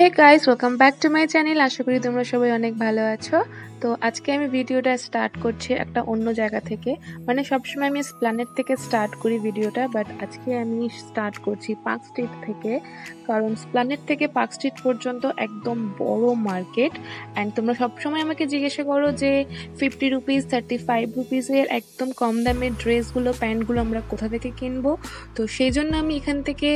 Hey guys, welcome back to my channel. আশা করি তোমরা সবাই অনেক ভালো আছো। তো আজকে আমি ভিডিওটা স্টার্ট করছি একটা অন্য জায়গা থেকে। মানে সবসময় আমি এসপ্ল্যানেড থেকে স্টার্ট করি ভিডিওটা, বাট আজকে আমি স্টার্ট করছি পার্ক স্ট্রিট থেকে। কারণ এসপ্ল্যানেড থেকে পার্ক স্ট্রিট পর্যন্ত একদম বড় মার্কেট। অ্যান্ড তোমরা সবসময় আমাকে জিজ্ঞাসা করো যে 50 রুপিস 35 রুপিসের একদম কম দামের ড্রেসগুলো, প্যান্টগুলো আমরা কোথা থেকে কিনবো। তো সেই জন্য আমি এখান থেকে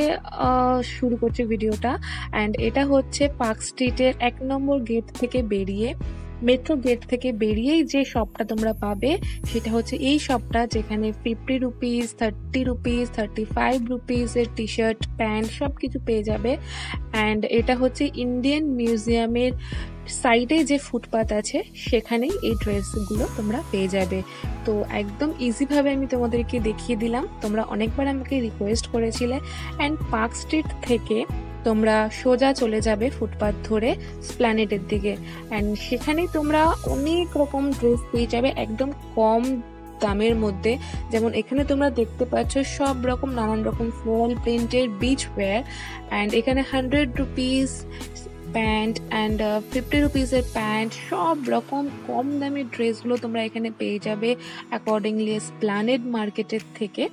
শুরু করছি ভিডিওটা। অ্যান্ড এটা হচ্ছে পার্ক স্ট্রিটের 1 নম্বর গেট থেকে বেরিয়ে, মেট্রো গেট থেকে বেরিয়েই যে শপটা তোমরা পাবে সেটা হচ্ছে এই শপটা, যেখানে 50 রুপিস 30 রুপিস 35 রুপিসের টি শার্ট, প্যান্ট সব কিছু পেয়ে যাবে। অ্যান্ড এটা হচ্ছে ইন্ডিয়ান মিউজিয়ামের সাইডে যে ফুটপাথ আছে সেখানেই এই ড্রেসগুলো তোমরা পেয়ে যাবে। তো একদম ইজিভাবে আমি তোমাদেরকে দেখিয়ে দিলাম। তোমরা অনেকবার আমাকে রিকোয়েস্ট করেছিলে। অ্যান্ড পার্ক স্ট্রিট থেকে তোমরা সোজা চলে যাবে ফুটপাথ ধরে এসপ্ল্যানেডের দিকে। অ্যান্ড সেখানেই তোমরা অনেক রকম ড্রেস পেয়ে যাবে একদম কম দামের মধ্যে। যেমন এখানে তোমরা দেখতে পাচ্ছ সব রকম নানান রকম ফ্লোরাল প্রিন্টের বিচ ওয়্যার। অ্যান্ড এখানে 100 রুপিস প্যান্ট অ্যান্ড 50 রুপিসের প্যান্ট, সব রকম কম দামি ড্রেসগুলো তোমরা এখানে পেয়ে যাবে অ্যাকর্ডিংলি এসপ্ল্যানেড মার্কেটের থেকে।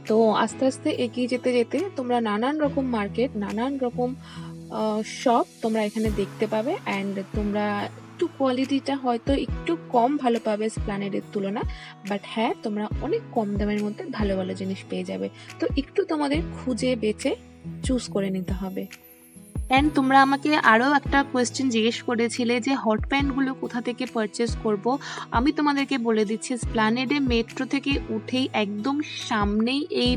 তো আস্তে আস্তে এগিয়ে যেতে যেতে তোমরা নানান রকম মার্কেট, নানান রকম শপ তোমরা এখানে দেখতে পাবে। অ্যান্ড তোমরা একটু কোয়ালিটিটা হয়তো একটু কম ভালো পাবে এসপ্ল্যানেডের তুলনা, বাট হ্যাঁ, তোমরা অনেক কম দামের মধ্যে ভালো ভালো জিনিস পেয়ে যাবে। তো একটু তোমাদের খুঁজে বেছে চুজ করে নিতে হবে। অ্যান্ড তোমরা আমাকে আরও একটা কোয়েশ্চেন জিজ্ঞেস করেছিলে যে হট প্যান্টগুলো কোথা থেকে পারচেস করব। আমি তোমাদেরকে বলে দিচ্ছি, এসপ্ল্যানেডে মেট্রো থেকে উঠেই একদম সামনেই এই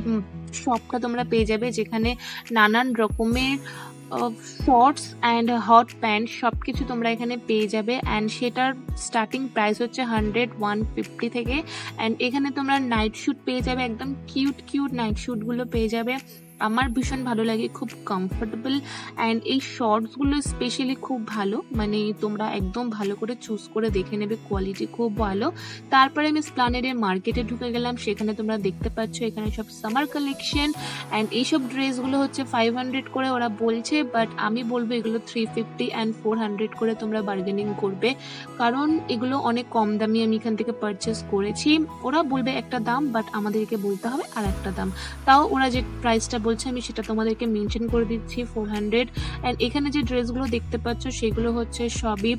শপটা তোমরা পেয়ে যাবে, যেখানে নানান রকমের শর্টস অ্যান্ড হট প্যান্ট সব কিছু তোমরা এখানে পেয়ে যাবে। অ্যান্ড সেটার স্টার্টিং প্রাইস হচ্ছে 100-150 থেকে। অ্যান্ড এখানে তোমরা নাইট শ্যুট পেয়ে যাবে, একদম কিউট কিউট নাইট শ্যুটগুলো পেয়ে যাবে। আমার ভীষণ ভালো লাগে, খুব কমফোর্টেবল। অ্যান্ড এই শর্টসগুলো স্পেশালি খুব ভালো, মানে তোমরা একদম ভালো করে চুজ করে দেখে নেবে, কোয়ালিটি খুব ভালো। তারপরে আমি এসপ্ল্যানেডের মার্কেটে ঢুকে গেলাম। সেখানে তোমরা দেখতে পাচ্ছ এখানে সব সামার কালেকশন। অ্যান্ড এইসব ড্রেসগুলো হচ্ছে 500 করে ওরা বলছে, বাট আমি বলবো এগুলো 350 অ্যান্ড 400 করে তোমরা বার্গেনিং করবে, কারণ এগুলো অনেক কম দামি আমি এখান থেকে পারচেস করেছি। ওরা বলবে একটা দাম, বাট আমাদেরকে বলতে হবে আর একটা দাম। তাও ওরা যে প্রাইসটা বলছে আমি সেটা তোমাদেরকে মেনশন করে দিচ্ছি, 400। অ্যান্ড এখানে যে ড্রেসগুলো দেখতে পাচ্ছ সেগুলো হচ্ছে সবই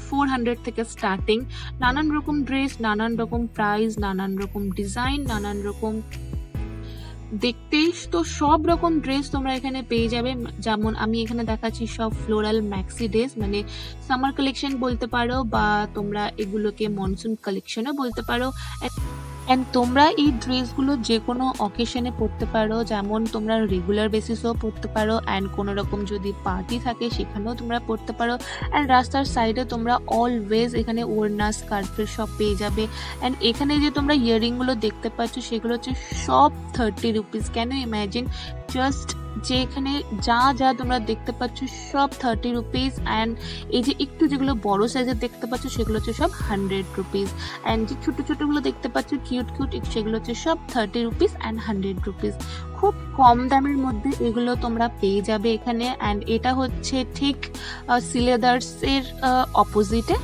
400 থেকে স্টার্টিং। নানান রকম ড্রেস, নানান রকম প্রাইস, নানান রকম ডিজাইন, নানান রকম দেখতেই তো সব রকম ড্রেস তোমরা এখানে পেয়ে যাবে। যেমন আমি এখানে দেখাচ্ছি সব ফ্লোরাল ম্যাক্সি ড্রেস, মানে সামার কালেকশন বলতে পারো, বা তোমরা এগুলোকে মনসুন কালেকশনও বলতে পারো। অ্যান্ড তোমরা এই ড্রেসগুলো যে কোনো অকেশনে পরতে পারো, যেমন তোমরা রেগুলার বেসিসও পরতে পারো, অ্যান্ড কোনো রকম যদি পার্টি থাকে সেখানেও তোমরা পরতে পারো। অ্যান্ড রাস্তার সাইডে তোমরা অলওয়েজ এখানে ওড়না স্কার্ফের সব পেয়ে যাবে। অ্যান্ড এখানে যে তোমরা ইয়াররিংগুলো দেখতে পাচ্ছ সেগুলো হচ্ছে সব 30 rupees. Can you imagine? Just যে এখানে যা যা তোমরা দেখতে পাচ্ছ সব 30 রুপিস। অ্যান্ড এই যে একটু যেগুলো বড় সাইজের দেখতে পাচ্ছ সেগুলো হচ্ছে সব 100 রুপিস। অ্যান্ড যে ছোটো ছোটোগুলো দেখতে পাচ্ছ কিউট কিউট, সেগুলো হচ্ছে সব 30 রুপিস অ্যান্ড 100 রুপিস। খুব কম দামের মধ্যে এগুলো তোমরা পেয়ে যাবে এখানে। অ্যান্ড এটা হচ্ছে ঠিক সিলেদার্সের অপোজিটে।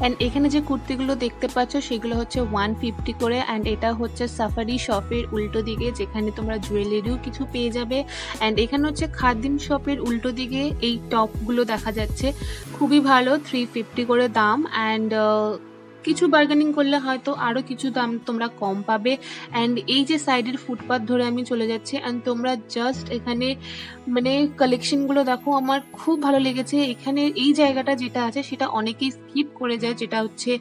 অ্যান্ড এখানে যে কুর্তিগুলো দেখতে পাচ্ছ সেগুলো হচ্ছে 150 করে। অ্যান্ড এটা হচ্ছে সাফারি শপের উল্টো দিকে, যেখানে তোমরা জুয়েলারিও কিছু পেয়ে যাবে। অ্যান্ড এখানে হচ্ছে খাদিম শপের উল্টো দিকে এই টপগুলো দেখা যাচ্ছে, খুবই ভালো, 350 করে দাম। অ্যান্ড কিছু বার্গেনিং করলে হয়তো আরও কিছু দাম তোমরা কম পাবে। অ্যান্ড এই যে সাইডের ফুটপাথ ধরে আমি চলে যাচ্ছি, অ্যান্ড তোমরা জাস্ট এখানে মানে কালেকশনগুলো দেখো, আমার খুব ভালো লেগেছে। এখানে এই জায়গাটা যেটা আছে সেটা অনেকেই স্কিপ করে যায়, যেটা হচ্ছে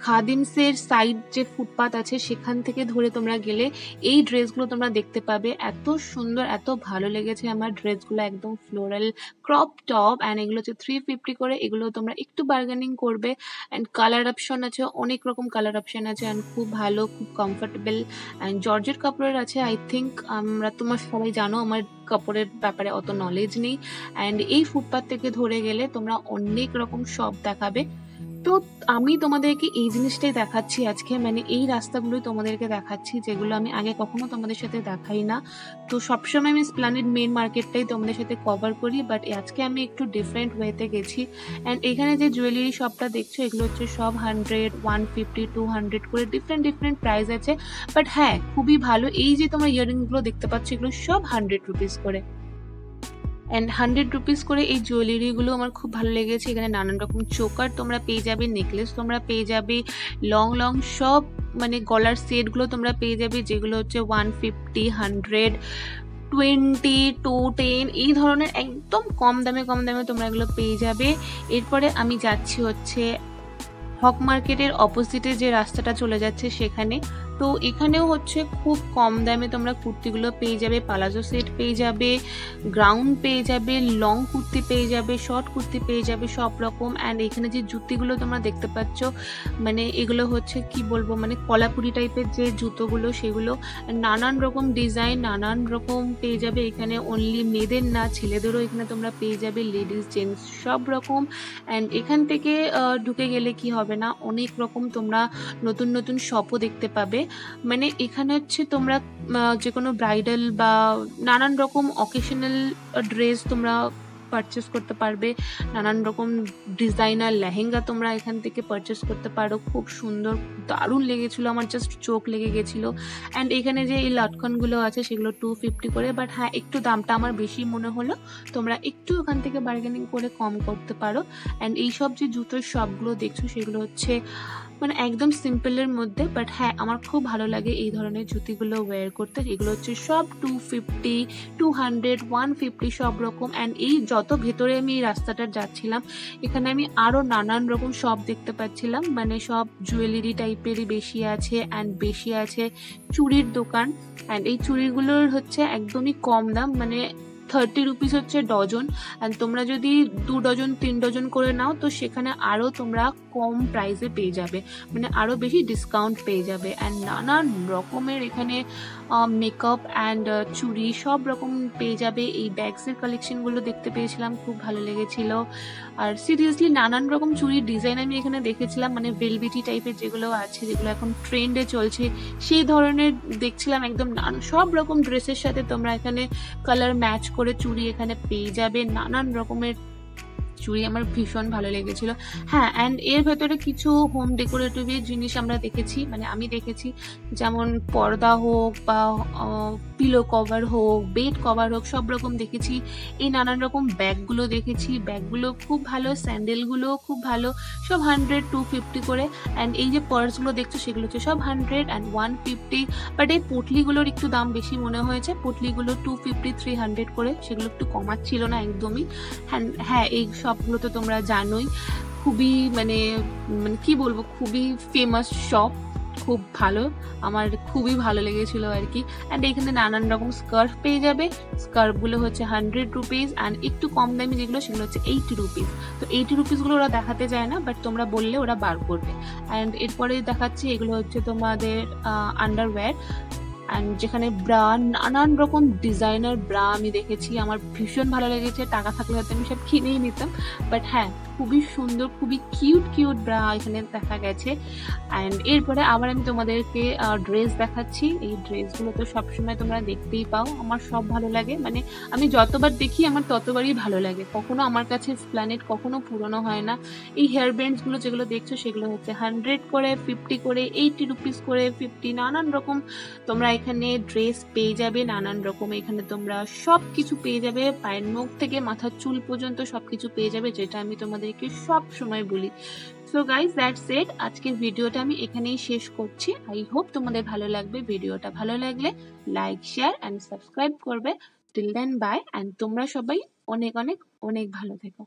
খাদিমসের সাইড যে ফুটপাথ আছে সেখান থেকে ধরে তোমরা গেলে এই ড্রেসগুলো তোমরা দেখতে পাবে। এত সুন্দর, এত ভালো লেগেছে আমার ড্রেসগুলো, একদম ফ্লোরাল ক্রপ টপ। অ্যান্ড এগুলো হচ্ছে 350 করে। এগুলো তোমরা একটু বার্গেনিং করবে। অ্যান্ড কালার অপশন আছে, অনেক রকম কালার অপশন আছে, অ্যান্ড খুব ভালো, খুব কমফোর্টেবল। অ্যান্ড জর্জেট কাপড়ের আছে আই থিঙ্ক। তোমরা সবাই জানো আমার কাপড়ের ব্যাপারে অত নলেজ নেই। অ্যান্ড এই ফুটপাথ থেকে ধরে গেলে তোমরা অনেক রকম শপ দেখাবে, তো আমি তোমাদেরকে এই জিনিসটাই দেখাচ্ছি আজকে, মানে এই রাস্তাগুলোই তোমাদেরকে দেখাচ্ছি যেগুলো আমি আগে কখনো তোমাদের সাথে দেখাই না। তো সবসময় আমি স্প্ল্যানেড মেন মার্কেটটাই তোমাদের সাথে কভার করি, বাট আজকে আমি একটু ডিফারেন্ট ওয়েতে গেছি। অ্যান্ড এখানে যে জুয়েলারি শপটা দেখছো এগুলো হচ্ছে সব 100, 150, 200 করে ডিফারেন্ট প্রাইস আছে। বাট হ্যাঁ, খুবই ভালো। এই যে তোমার ইয়াররিংগুলো দেখতে পাচ্ছ এগুলো সব 100 রুপিস করে, অ্যান্ড 100 রুপিস করে এই জুয়েলারিগুলো আমার খুব ভালো লেগেছে। এখানে নানান রকম চোকার তোমরা পেয়ে যাবে, নেকলেস তোমরা পেয়ে যাবে, লং সব মানে গলার সেটগুলো তোমরা পেয়ে যাবে যেগুলো হচ্ছে 150, 100, 20, 210 এই ধরনের একদম কম দামে তোমরা এগুলো পেয়ে যাবে। এরপরে আমি যাচ্ছি হচ্ছে হক মার্কেটের অপোজিটে যে রাস্তাটা চলে যাচ্ছে সেখানে। তো এখানেও হচ্ছে খুব কম দামে তোমরা কুর্তিগুলো পেয়ে যাবে, পালাজো সেট পেয়ে যাবে, গ্রাউন্ড পেয়ে যাবে, লং কুর্তি পেয়ে যাবে, শর্ট কুর্তি পেয়ে যাবে, সব রকম। অ্যান্ড এখানে যে জুতিগুলো তোমরা দেখতে পাচ্ছ মানে এগুলো হচ্ছে কি বলবো মানে কলাপুরি টাইপের যে জুতোগুলো সেগুলো নানান রকম ডিজাইন নানান রকম পেয়ে যাবে এখানে। অনলি মেয়েদের না, ছেলেদেরও এখানে তোমরা পেয়ে যাবে, লেডিস জেন্টস সব রকম। অ্যান্ড এখান থেকে ঢুকে গেলে কি হবে না, অনেক রকম তোমরা নতুন শপও দেখতে পাবে। মানে এখানে হচ্ছে তোমরা যে কোনো ব্রাইডাল বা নানান রকম অকেশনাল ড্রেস তোমরা পারচেস করতে পারবে, নানান রকম ডিজাইনার লেহেঙ্গা তোমরা এখান থেকে পারচেস করতে পারো। খুব সুন্দর, দারুণ লেগেছিল আমার, জাস্ট চোখ লেগে গেছিলো। অ্যান্ড এখানে যে এই লটকনগুলো আছে সেগুলো 250 করে, বাট হ্যাঁ একটু দামটা আমার বেশি মনে হলো, তোমরা একটু ওখান থেকে বার্গেনিং করে কম করতে পারো। অ্যান্ড এইসব যে জুতোর শপগুলো দেখছো সেগুলো হচ্ছে মানে একদম সিম্পলের মধ্যে, বাট হ্যাঁ আমার খুব ভালো লাগে এই ধরনের জুতিগুলো ওয়্যার করতে। এগুলো হচ্ছে সব 250, 200, 150 সব রকম। অ্যান্ড এই যত ভেতরে আমি এই রাস্তাটা যাচ্ছিলাম এখানে আমি আরও নানান রকম শপ দেখতে পাচ্ছিলাম, মানে সব জুয়েলারি টাইপেরই বেশি আছে। অ্যান্ড বেশি আছে চুড়ির দোকান। অ্যান্ড এই চুড়িগুলোর হচ্ছে একদমই কম দাম, মানে 30 রুপিস হচ্ছে ডজন। অ্যান্ড তোমরা যদি 2 ডজন 3 ডজন করে নাও তো সেখানে আরও তোমরা কম প্রাইসে পেয়ে যাবে, মানে আরও বেশি ডিসকাউন্ট পেয়ে যাবে। অ্যান্ড নানান রকমের এখানে মেকআপ অ্যান্ড চুড়ি সব রকম পেয়ে যাবে। এই ব্যাগসের কালেকশনগুলো দেখতে পেয়েছিলাম, খুব ভালো লেগেছিল। আর সিরিয়াসলি নানান রকম চুড়ির ডিজাইন আমি এখানে দেখেছিলাম, মানে ভেলভেটি টাইপের যেগুলো আছে, যেগুলো এখন ট্রেন্ডে চলছে সেই ধরনের দেখছিলাম। একদম সব রকম ড্রেসের সাথে তোমরা এখানে কালার ম্যাচ করে চুড়ি এখানে পেয়ে যাবে, নানান রকমের চুড়ি আমার ভীষণ ভালো লেগেছিল। হ্যাঁ, অ্যান্ড এর ভেতরে কিছু হোম ডেকোরেটিভ জিনিস আমরা দেখেছি, মানে আমি দেখেছি, যেমন পর্দা হোক বা পিলো কভার হোক, বেড কভার হোক, সব রকম দেখেছি। এই নানান রকম ব্যাগগুলো দেখেছি, ব্যাগগুলো খুব ভালো, স্যান্ডেলগুলো খুব ভালো, সব 100, 250 করে। অ্যান্ড এই যে পার্সগুলো দেখছো সেগুলো হচ্ছে সব 100 and 150, বাট এই পুটলিগুলোর একটু দাম বেশি মনে হয়েছে, পুটলিগুলো 250, 300 করে, সেগুলো একটু কমাচ্ছিল না একদমই। হ্যাঁ এই শপগুলো তো তোমরা জানোই, খুবই মানে কি বলবো, খুবই ফেমাস শপ, খুব ভালো, আমার খুবই ভালো লেগেছিল আর কি। অ্যান্ড এখানে নানান রকম স্কার্ফ পেয়ে যাবে, স্কার্ফগুলো হচ্ছে 100 রুপিস। অ্যান্ড একটু কম দামি যেগুলো সেগুলো হচ্ছে 80 রুপিস। তো 80 রুপিসগুলো ওরা দেখাতে যায় না, বাট তোমরা বললে ওরা বার করবে। অ্যান্ড এরপরে দেখাচ্ছি এগুলো হচ্ছে তোমাদের আন্ডারওয়্যার। অ্যান্ড যেখানে ব্রা, নানান রকম ডিজাইনার ব্রা আমি দেখেছি, আমার ভীষণ ভালো লেগেছে। টাকা থাকলে হয়তো আমি সব কিনেই নিতাম, বাট হ্যাঁ খুবই সুন্দর, খুবই কিউট ব্রা এখানে দেখা গেছে। অ্যান্ড এরপরে আবার আমি তোমাদেরকে ড্রেস দেখাচ্ছি। এই ড্রেসগুলো তো সবসময় তোমরা দেখতেই পাও, আমার সব ভালো লাগে, মানে আমি যতবার দেখি আমার ততবারই ভালো লাগে, কখনো আমার কাছে প্ল্যানেট কখনো পুরনো হয় না। এই হেয়ার ব্যান্ডসগুলো যেগুলো দেখছো সেগুলো হচ্ছে 100 করে, 50 করে, 80 রুপিস করে, 50, নানান রকম তোমরা এখানে ড্রেস পেয়ে যাবে, নানান রকম এখানে তোমরা সব কিছু পেয়ে যাবে, পায়ের নখ থেকে মাথার চুল পর্যন্ত সবকিছু পেয়ে যাবে, যেটা আমি তোমাদেরকে সব সময় বলি। সো গাইজ দ্যাটস ইট, আজকের ভিডিওটা আমি এখানেই শেষ করছি। আই হোপ তোমাদের ভালো লাগবে। ভিডিওটা ভালো লাগলে লাইক, শেয়ার অ্যান্ড সাবস্ক্রাইব করবে। টিল দেন বাই, অ্যান্ড তোমরা সবাই অনেক ভালো থেকো।